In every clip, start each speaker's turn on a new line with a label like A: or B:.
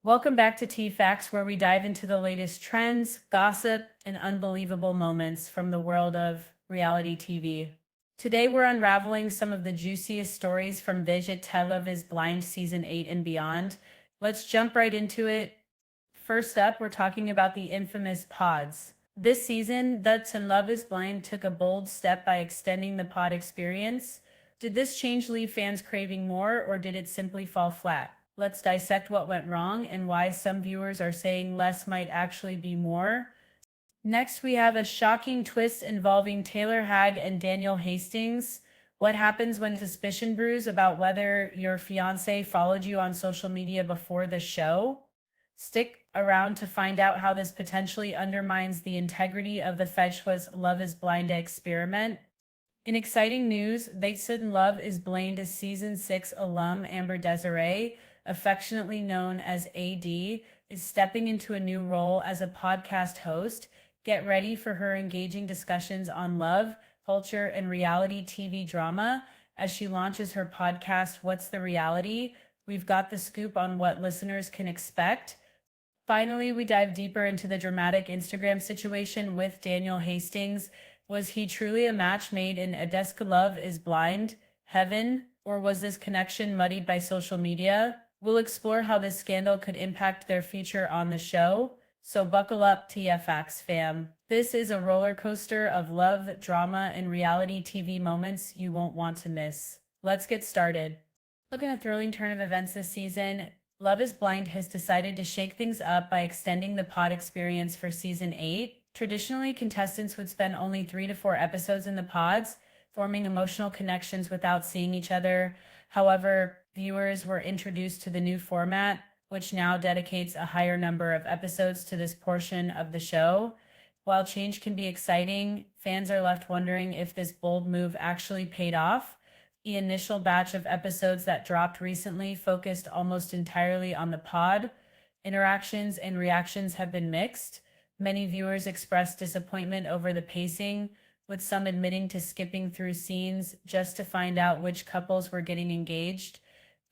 A: Welcome back to Tea Facts, where we dive into the latest trends, gossip, and unbelievable moments from the world of reality TV. Today, we're unraveling some of the juiciest stories from Vijay Love is Blind Season 8 and beyond. Let's jump right into it. First up, we're talking about the infamous pods. This season, That's and Love is Blind took a bold step by extending the pod experience. Did this change leave fans craving more, or did it simply fall flat? Let's dissect what went wrong and why some viewers are saying less might actually be more. Next, we have a shocking twist involving Taylor Hagg and Daniel Hastings. What happens when suspicion brews about whether your fiance followed you on social media before the show? Stick around to find out how this potentially undermines the integrity of the Fetchwas Love is Blind experiment. In exciting news, They Stood in Love is Blind as Season 6 alum Amber Desiree, affectionately known as AD, is stepping into a new role as a podcast host. Get ready for her engaging discussions on love, culture, and reality TV drama as she launches her podcast, What's the Reality? We've got the scoop on what listeners can expect. Finally, we dive deeper into the dramatic Instagram situation with Daniel Hastings. Was he truly a match made in Adeska Love is Blind heaven, or was this connection muddied by social media? We'll explore how this scandal could impact their future on the show. So buckle up, TFX fam. This is a roller coaster of love, drama, and reality TV moments you won't want to miss. Let's get started. Looking at a thrilling turn of events this season, Love is Blind has decided to shake things up by extending the pod experience for season 8. Traditionally, contestants would spend only 3 to 4 episodes in the pods, forming emotional connections without seeing each other. However, viewers were introduced to the new format, which now dedicates a higher number of episodes to this portion of the show. While change can be exciting, fans are left wondering if this bold move actually paid off. The initial batch of episodes that dropped recently focused almost entirely on the pod. Interactions and reactions have been mixed. Many viewers expressed disappointment over the pacing, with some admitting to skipping through scenes just to find out which couples were getting engaged.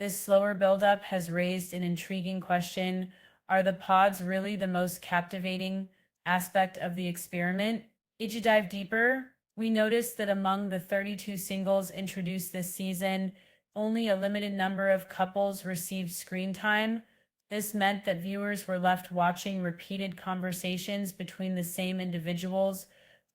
A: This slower buildup has raised an intriguing question. Are the pods really the most captivating aspect of the experiment? Did you dive deeper? We noticed that among the 32 singles introduced this season, only a limited number of couples received screen time. This meant that viewers were left watching repeated conversations between the same individuals,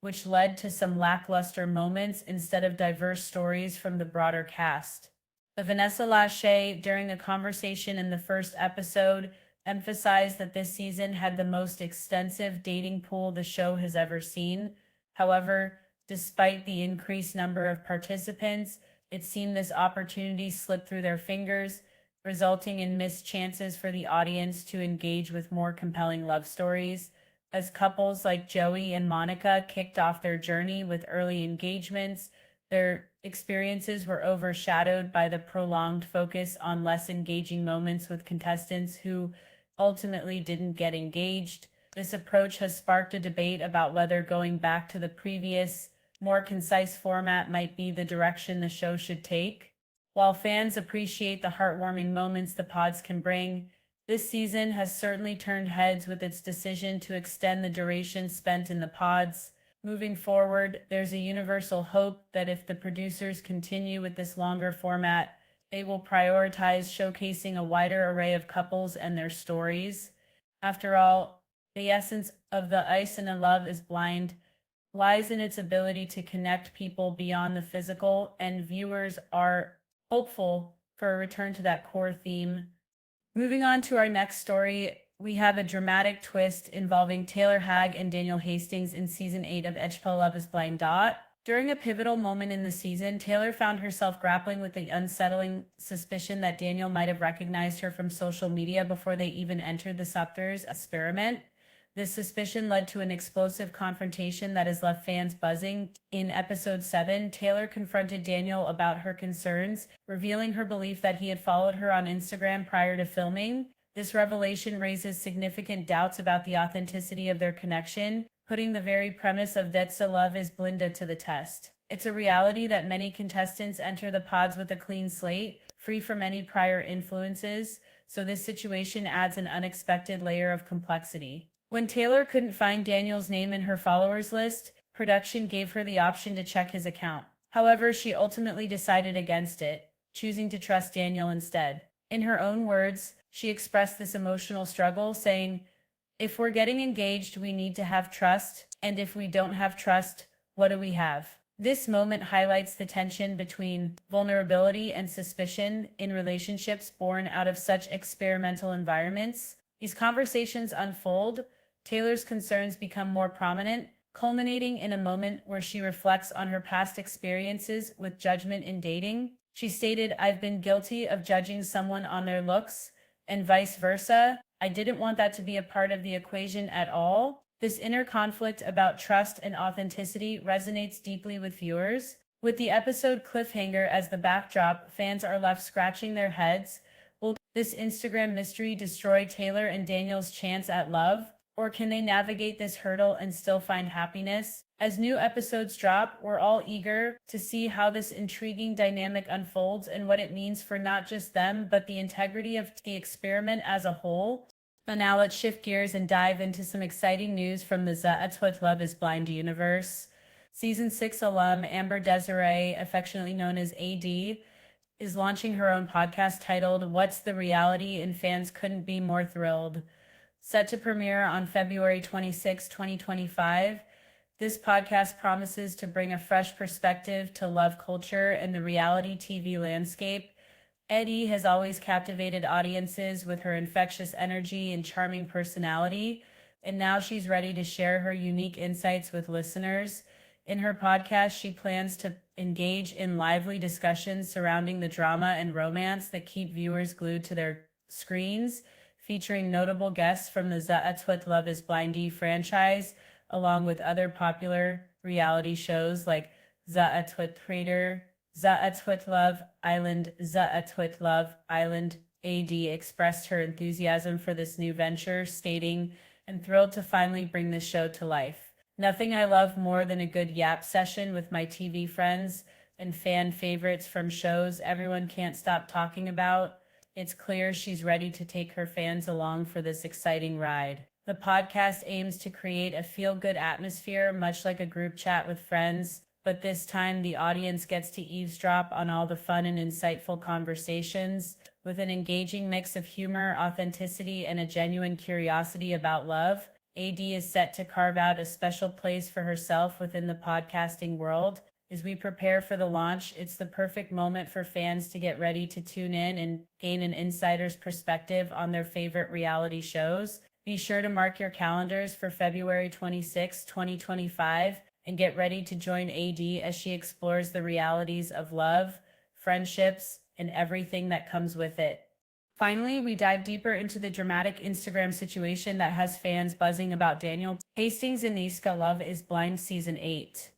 A: which led to some lackluster moments instead of diverse stories from the broader cast. But Vanessa Lachey, during a conversation in the first episode, emphasized that this season had the most extensive dating pool the show has ever seen. However, despite the increased number of participants, it seemed this opportunity slipped through their fingers, resulting in missed chances for the audience to engage with more compelling love stories. As couples like Joey and Monica kicked off their journey with early engagements, their experiences were overshadowed by the prolonged focus on less engaging moments with contestants who ultimately didn't get engaged. This approach has sparked a debate about whether going back to the previous, more concise format might be the direction the show should take. While fans appreciate the heartwarming moments the pods can bring, this season has certainly turned heads with its decision to extend the duration spent in the pods. Moving forward, there's a universal hope that if the producers continue with this longer format, they will prioritize showcasing a wider array of couples and their stories. After all, the essence of The Ice and a Love is Blind lies in its ability to connect people beyond the physical, and viewers are hopeful for a return to that core theme. Moving on to our next story, we have a dramatic twist involving Taylor Hagg and Daniel Hastings in season 8 of HP Love is Blind. During a pivotal moment in the season, Taylor found herself grappling with the unsettling suspicion that Daniel might have recognized her from social media before they even entered the Scepter's experiment. This suspicion led to an explosive confrontation that has left fans buzzing. In episode 7, Taylor confronted Daniel about her concerns, revealing her belief that he had followed her on Instagram prior to filming. This revelation raises significant doubts about the authenticity of their connection, putting the very premise of That's a Love is Blinda to the test. It's a reality that many contestants enter the pods with a clean slate, free from any prior influences. so this situation adds an unexpected layer of complexity. When Taylor couldn't find Daniel's name in her followers list, production gave her the option to check his account. However, she ultimately decided against it, choosing to trust Daniel instead. In her own words, she expressed this emotional struggle, saying, "If we're getting engaged, we need to have trust, and if we don't have trust, what do we have?" This moment highlights the tension between vulnerability and suspicion in relationships born out of such experimental environments. These conversations unfold, Taylor's concerns become more prominent, culminating in a moment where she reflects on her past experiences with judgment in dating. She stated, "I've been guilty of judging someone on their looks, and vice versa. I didn't want that to be a part of the equation at all." This inner conflict about trust and authenticity resonates deeply with viewers. With the episode cliffhanger as the backdrop, fans are left scratching their heads. Will this Instagram mystery destroy Taylor and Daniel's chance at love? Or can they navigate this hurdle and still find happiness? As new episodes drop, we're all eager to see how this intriguing dynamic unfolds and what it means for not just them, but the integrity of the experiment as a whole. But now let's shift gears and dive into some exciting news from the That's What Love is Blind universe. Season 6 alum Amber Desiree, affectionately known as AD, is launching her own podcast titled What's the Reality? And fans couldn't be more thrilled. Set to premiere on February 26, 2025, this podcast promises to bring a fresh perspective to love culture and the reality TV landscape. Eddie has always captivated audiences with her infectious energy and charming personality, and now she's ready to share her unique insights with listeners. In her podcast, she plans to engage in lively discussions surrounding the drama and romance that keep viewers glued to their screens, featuring notable guests from the That's What Love is Blind franchise, along with other popular reality shows like That's What Prater, That's What Love Island, That's What Love Island. AD expressed her enthusiasm for this new venture, stating, "I'm thrilled to finally bring this show to life. Nothing I love more than a good yap session with my TV friends and fan favorites from shows everyone can't stop talking about." It's clear she's ready to take her fans along for this exciting ride. The podcast aims to create a feel-good atmosphere, much like a group chat with friends, but this time the audience gets to eavesdrop on all the fun and insightful conversations. With an engaging mix of humor, authenticity, and a genuine curiosity about love, AD is set to carve out a special place for herself within the podcasting world. As we prepare for the launch, it's the perfect moment for fans to get ready to tune in and gain an insider's perspective on their favorite reality shows. Be sure to mark your calendars for February 26, 2025, and get ready to join AD as she explores the realities of love, friendships, and everything that comes with it. Finally, we dive deeper into the dramatic Instagram situation that has fans buzzing about Daniel Hastings and Niska Love is Blind Season 8.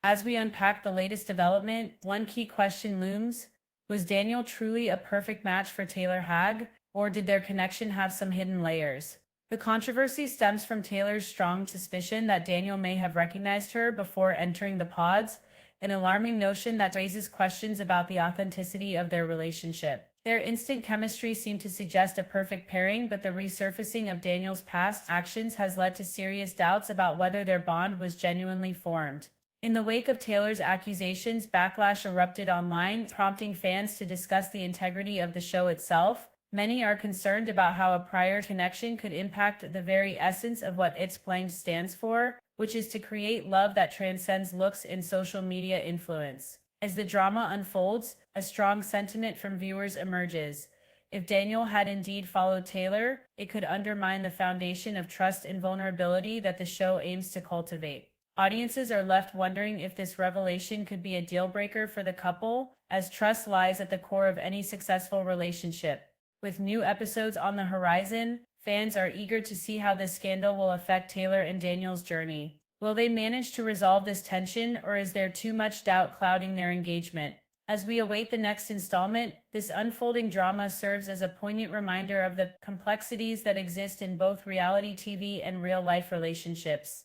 A: As we unpack the latest development, one key question looms. Was Daniel truly a perfect match for Taylor Haag, or did their connection have some hidden layers? The controversy stems from Taylor's strong suspicion that Daniel may have recognized her before entering the pods, an alarming notion that raises questions about the authenticity of their relationship. Their instant chemistry seemed to suggest a perfect pairing, but the resurfacing of Daniel's past actions has led to serious doubts about whether their bond was genuinely formed. In the wake of Taylor's accusations, backlash erupted online, prompting fans to discuss the integrity of the show itself. Many are concerned about how a prior connection could impact the very essence of what It's Blind stands for, which is to create love that transcends looks and social media influence. As the drama unfolds, a strong sentiment from viewers emerges. If Daniel had indeed followed Taylor, it could undermine the foundation of trust and vulnerability that the show aims to cultivate. Audiences are left wondering if this revelation could be a deal breaker for the couple, as trust lies at the core of any successful relationship. With new episodes on the horizon, fans are eager to see how this scandal will affect Taylor and Daniel's journey. Will they manage to resolve this tension, or is there too much doubt clouding their engagement? As we await the next installment, this unfolding drama serves as a poignant reminder of the complexities that exist in both reality TV and real-life relationships.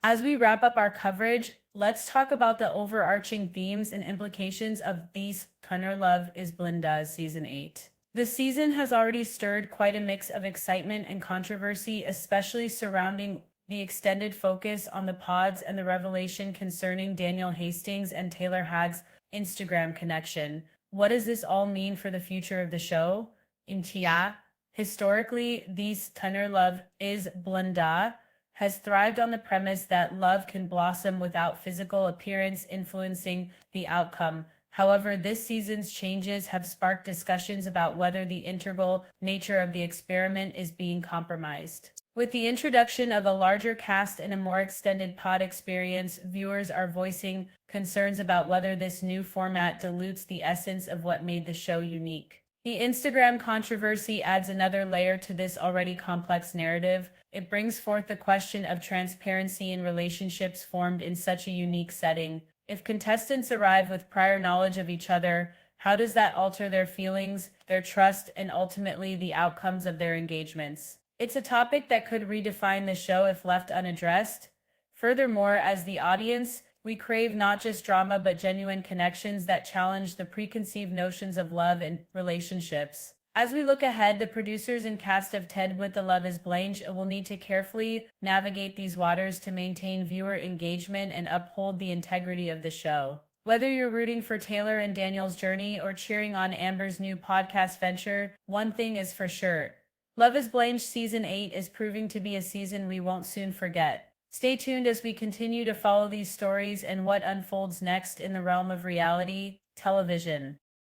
A: As we wrap up our coverage, let's talk about the overarching themes and implications of This Kunner Love is Blind Season 8. The season has already stirred quite a mix of excitement and controversy, especially surrounding the extended focus on the pods and the revelation concerning Daniel Hastings and Taylor Hagg's Instagram connection. What does this all mean for the future of the show? In Tia, historically, these tenor love is blanda has thrived on the premise that love can blossom without physical appearance influencing the outcome. However, this season's changes have sparked discussions about whether the integral nature of the experiment is being compromised. With the introduction of a larger cast and a more extended pod experience, viewers are voicing concerns about whether this new format dilutes the essence of what made the show unique. The Instagram controversy adds another layer to this already complex narrative. It brings forth the question of transparency in relationships formed in such a unique setting. If contestants arrive with prior knowledge of each other, how does that alter their feelings, their trust, and ultimately the outcomes of their engagements? It's a topic that could redefine the show if left unaddressed. Furthermore, as the audience, we crave not just drama but genuine connections that challenge the preconceived notions of love and relationships. As we look ahead, the producers and cast of Ted with the Love is Blind will need to carefully navigate these waters to maintain viewer engagement and uphold the integrity of the show. Whether you're rooting for Taylor and Daniel's journey or cheering on Amber's new podcast venture, one thing is for sure. Love is Blind Season 8 is proving to be a season we won't soon forget. Stay tuned as we continue to follow these stories and what unfolds next in the realm of reality television.